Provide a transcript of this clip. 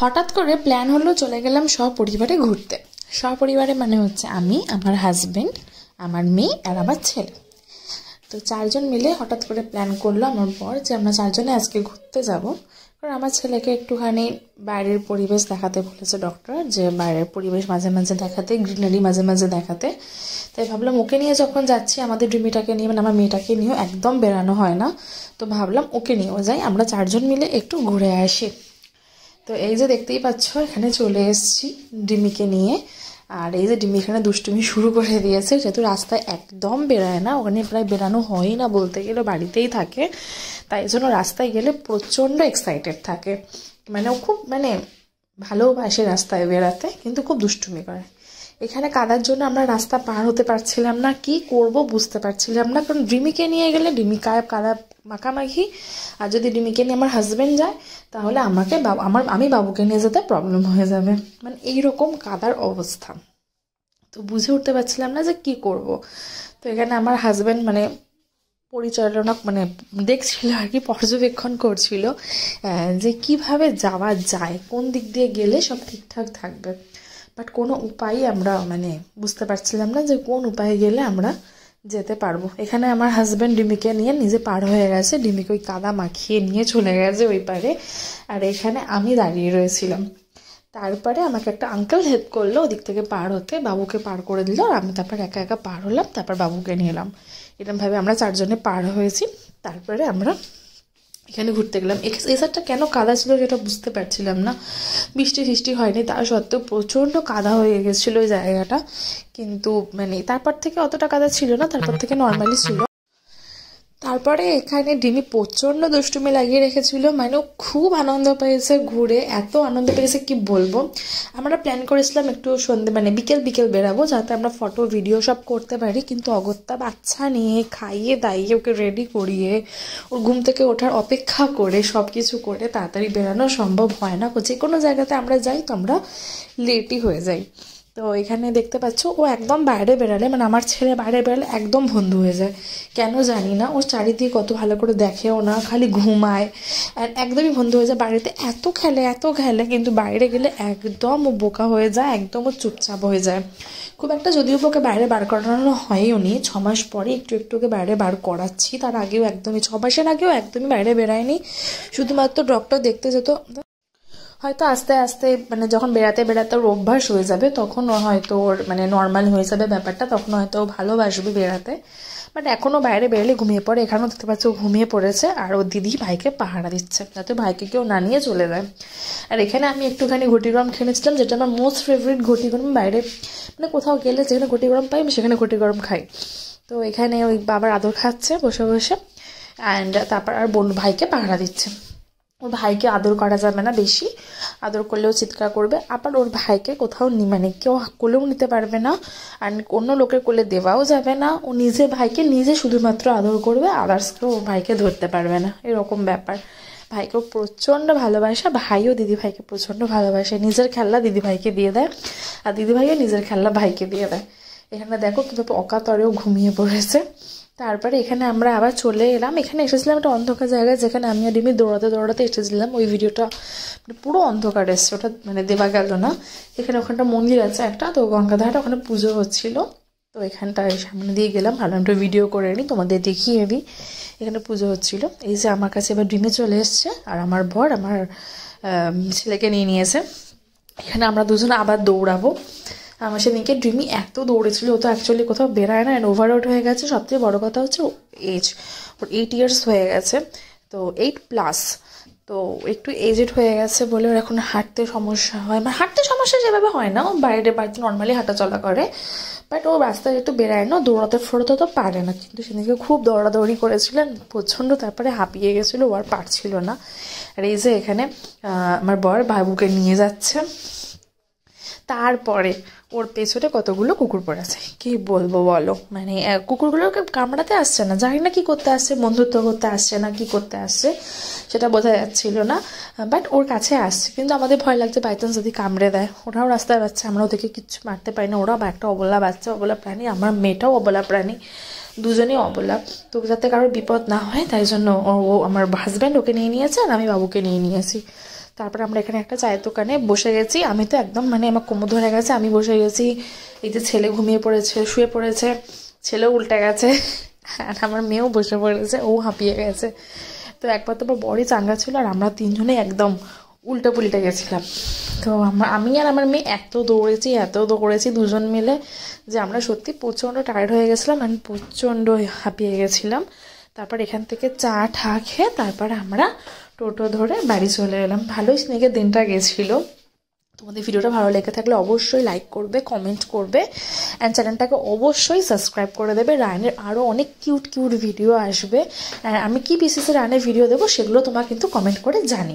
হঠাৎ করে প্ল্যান হলো চলে গেলাম সপরিবারে ঘুরতে। সপরিবারে মানে হচ্ছে আমি, আমার হাজবেন্ড, আমার মেয়ে আর আমার ছেলে। তো চারজন মিলে হঠাৎ করে প্ল্যান করলো আমার বর যে আমরা চারজনে আজকে ঘুরতে যাব। কারণ আমার ছেলেকে একটুখানি বাইরের পরিবেশ দেখাতে বলেছে ডক্টর, যে বাইরের পরিবেশ মাঝে মাঝে দেখাতে, গ্রিনারি মাঝে মাঝে দেখাতে। তাই ভাবলাম ওকে নিয়ে যখন যাচ্ছি, আমাদের ড্রিমিটাকে নিয়ে মানে আমার মেয়েটাকে নিয়েও একদম বেরানো হয় না, তো ভাবলাম ওকে নিয়েও যাই, আমরা চারজন মিলে একটু ঘুরে আসি। তো এই যে দেখতেই পাচ্ছ এখানে চলে এসেছি ডিমিকে নিয়ে। আর এই যে ডিমি এখানে দুষ্টুমি শুরু করে দিয়েছে, যেহেতু রাস্তায় একদম বেরায় না, ওখানে প্রায় বেরানো হয়ই না বলতে গেলে, বাড়িতেই থাকে। তাই জন্য রাস্তায় গেলে প্রচণ্ড এক্সাইটেড থাকে, মানে ও খুব ভালোবাসে রাস্তায় বেরাতে, কিন্তু খুব দুষ্টুমি করে। এখানে কাদার জন্য আমরা রাস্তা পার হতে পারছিলাম না, কি করব বুঝতে পারছিলাম না। কারণ ডিমিকে নিয়ে গেলে ডিমি কাদা মাখামাখি, আর যদি ডিমিকে নিয়ে আমার হাজব্যান্ড যায় তাহলে আমি বাবুকে নিয়ে যেতে প্রবলেম হয়ে যাবে, মানে এইরকম কাদার অবস্থা। তো বুঝে উঠতে পারছিলাম না যে কি করব। তো এখানে আমার হাজব্যান্ড পরিচালনা দেখছিল আর কি, পর্যবেক্ষণ করছিল যে কিভাবে যাওয়া যায়, কোন দিক দিয়ে গেলে সব ঠিকঠাক থাকবে। বাট কোনো উপায়ই আমরা বুঝতে পারছিলাম না যে কোন উপায়ে গেলে আমরা যেতে পারবো। এখানে আমার হাজব্যান্ড ডিমিকে নিয়ে নিজে পার হয়ে গেছে, ডিমিকে ওই কাদা মাখিয়ে নিয়ে চলে গেছে ওই পারে, আর এখানে আমি দাঁড়িয়ে রয়েছিলাম। তারপরে আমাকে একটা আঙ্কেল হেল্প করলো ওদিক থেকে পার হতে, বাবুকে পার করে দিল, আর আমি তারপর একা একা পার হলাম, তারপর বাবুকে নিয়ে এলাম। এরকমভাবে আমরা চারজনে পার হয়েছি। তারপরে আমরা এখানে ঘুরতে গেলাম। এই সাইডটা কেন কাদা ছিল সেটা বুঝতে পারছিলাম না, বৃষ্টি হয়নি, তা সত্ত্বেও প্রচণ্ড কাদা হয়ে গেছিলো ওই জায়গাটা। কিন্তু তারপর থেকে অতটা কাদা ছিল না, তারপর থেকে নর্মালি ছিল। তারপরে এখানে ডিমি প্রচণ্ড দুষ্টুমি লাগিয়ে রেখেছিল, ও খুব আনন্দ পেয়েছে ঘুরে, এত আনন্দ পেয়েছে কি বলবো। আমরা প্ল্যান করেছিলাম একটু সন্ধ্যে বিকেল বেরাবো, যাতে আমরা ফটো ভিডিও সব করতে পারি। কিন্তু অগত্যা বাচ্চা নিয়ে খাইয়ে দাইয়ে ওকে রেডি করিয়ে ওর ঘুম থেকে ওঠার অপেক্ষা করে সব কিছু করে তাড়াতাড়ি বেরানো সম্ভব হয় না। যে কোনো জায়গাতে আমরা যাই তো আমরা লেটই হয়ে যাই। তো এখানে দেখতে পাচ্ছ ও একদম বাইরে বেরালে, আমার ছেলে বাইরে বেরালে একদম বন্ধু হয়ে যায়, কেন জানি না। ওর চারিদিকে কত ভালো করে দেখেও না, খালি ঘুমায়, আর একদমই বন্ধু হয়ে যায়। বাড়িতে এত খেলে, কিন্তু বাইরে গেলে একদম ও বোকা হয়ে যায়, একদম ও চুপচাপ হয়ে যায়। খুব একটা যদিও ওকে বাইরে বার করানো হয়ও নি, 6 মাস পরে একটু ওকে বাইরে বার করাচ্ছি, তার আগেও একদমই 6 মাসের আগেও একদমই বাইরে বেরায়নি, শুধুমাত্র ডক্টর দেখতে যেত। হয়তো আস্তে আস্তে যখন বেড়াতে ওর অভ্যাস হয়ে যাবে, তখন হয়তো ওর নর্মাল হয়ে যাবে ব্যাপারটা, তখন হয়তো ও ভালোবাসবে বেড়াতে। বাট এখনও বাইরে বেরোলে ঘুমিয়ে পড়ে, এখানেও দেখতে পাচ্ছি ও ঘুমিয়ে পড়েছে, আর ওর দিদি ভাইকে পাহারা দিচ্ছে যাতে ভাইকে কেউ না নিয়ে চলে যায়। আর এখানে আমি একটুখানি ঘটি গরম খেয়েছিলাম, যেটা আমার মোস্ট ফেভারিট ঘটি গরম। বাইরে কোথাও গেলে যেখানে ঘটি গরম পাই আমি সেখানে ঘটি গরম খাই। তো এখানে ওই বাবার আদর খাচ্ছে বসে বসে, অ্যান্ড তারপর আর ভাইকে পাহারা দিচ্ছে। ওর ভাইকে আদর করা যাবে না, বেশি আদর করলেও চিৎকার করবে। আবার ওর ভাইকে কোথাও কেউ কোলেও নিতে পারবে না, আর অন্য লোকের কোলে দেওয়াও যাবে না। ও নিজের ভাইকে নিজে শুধুমাত্র আদর করবে, আদার্স কেউ ওর ভাইকে ধরতে পারবে না, এরকম ব্যাপার। ভাইকেও প্রচণ্ড ভালোবাসা, ভাইও দিদিভাইকে প্রচণ্ড ভালোবাসে, নিজের খেলনা দিদিভাইকে দিয়ে দেয়, আর দিদিভাইও নিজের খেলনা ভাইকে দিয়ে দেয়। এখানে দেখো কীভাবে অকাতরেও ঘুমিয়ে পড়েছে। তারপরে এখানে আমরা আবার চলে এলাম। এখানে এসেছিলাম একটা অন্ধকার জায়গায়, যেখানে আমি আর ডিমি দৌড়াতে এসেছিলাম। ওই ভিডিওটা পুরো অন্ধকার এসছে, ওটা দেওয়া গেল না। এখানে ওখানটা মন্দির আছে একটা, তো গঙ্গাধারটা ওখানে পুজো হচ্ছিল, তো এখানটায় সামনে দিয়ে গেলাম, ভালো একটা ভিডিও করে নিই, তোমাদের দেখিয়ে দিই। এখানে পুজো হচ্ছিল। এই যে আমার কাছে এবার ডিমি চলে এসছে, আর আমার বর আমার ছেলেকে নিয়েছে। এখানে আমরা দুজন আবার দৌড়াবো। আমার সেদিনকে ডিমি এত দৌড়েছিল, ও তো অ্যাকচুয়ালি কোথাও বেরায় না, অ্যান্ড ওভারলোড হয়ে গেছে। সবথেকে বড় কথা হচ্ছে এজ, ওর 8 ইয়ার্স হয়ে গেছে, তো 8+। তো একটু এজেড হয়ে গেছে বলে ওর এখন হাঁটতে সমস্যা হয়, হাঁটতে সমস্যা যেভাবে হয় না, ও বাড়িতে নর্মালি হাঁটাচলা করে, বাট ও রাস্তায় একটু বেরায় না, দৌড়াতে তো পারে না। কিন্তু সেদিনকে খুব দৌড়াদৌড়ি করেছিলেন প্রচণ্ড, তারপরে হাঁপিয়ে গেছিলো, ও আর পারছিল না। আর এই যে এখানে আমার বর বাবুকে নিয়ে যাচ্ছে, তারপরে ওর পেছনে কতগুলো কুকুর পড়েছে, কি বলবো বলো। কুকুরগুলোকে কামড়াতে আসছে না, জানি না কি করতে আসছে, বন্ধুত্ব করতে আসছে না কি করতে আসছে সেটা বোঝা যাচ্ছিল না, বাট ওর কাছে আসছে। কিন্তু আমাদের ভয় লাগছে বাই চান্স যদি কামড়ে দেয়। ওরাও রাস্তায় বাচ্চা, আমরা ওদেরকে কিচ্ছু মারতে পারি না, ওরাও একটা অবলা বাচ্চা, অবলা প্রাণী, আমার মেয়েটাও অবলা প্রাণী, দুজনেই অবলা। তো যাতে কারোর বিপদ না হয় তাই জন্য ও আমার হাজব্যান্ড ওকে নিয়ে নিয়েছে, আর আমি বাবুকে নিয়ে নিয়েছি। তারপর আমরা এখানে একটা চায়ের দোকানে বসে গেছি। আমি তো একদম মানে আমার কোমর ধরে গেছে, আমি বসে গেছি। এই যে ছেলে ঘুমিয়ে পড়েছে, শুয়ে পড়েছে, ছেলেও উল্টে গেছে, আর আমার মেয়েও বসে পড়েছে, ও হাঁপিয়ে গেছে। তো একবার তো বড়ই চাঙ্গা ছিল, আর আমরা তিনজনে একদম উল্টে পুল্টে গেছিলাম। তো আমি আর আমার মেয়ে এত দৌড়েছি দুজন মিলে, যে আমরা সত্যি প্রচণ্ড টায়ার্ড হয়ে গেছিলাম, আমি প্রচণ্ড হাঁপিয়ে গেছিলাম। তারপর এখান থেকে চা ঠা খেয়ে তারপর আমরা টোটো ধরে বাড়ি চলে এলাম। ভালোই স্নেকের দিনটা গেছিলো। তোমাদের ভিডিওটা ভালো লেগে থাকলে অবশ্যই লাইক করবে, কমেন্ট করবে, অ্যান্ড চ্যানেলটাকে অবশ্যই সাবস্ক্রাইব করে দেবে। রায়নের আরও অনেক কিউট ভিডিও আসবে। আমি কি বেসিসে রায়নের ভিডিও দেবো সেগুলো তোমার কিন্তু কমেন্ট করে জানি।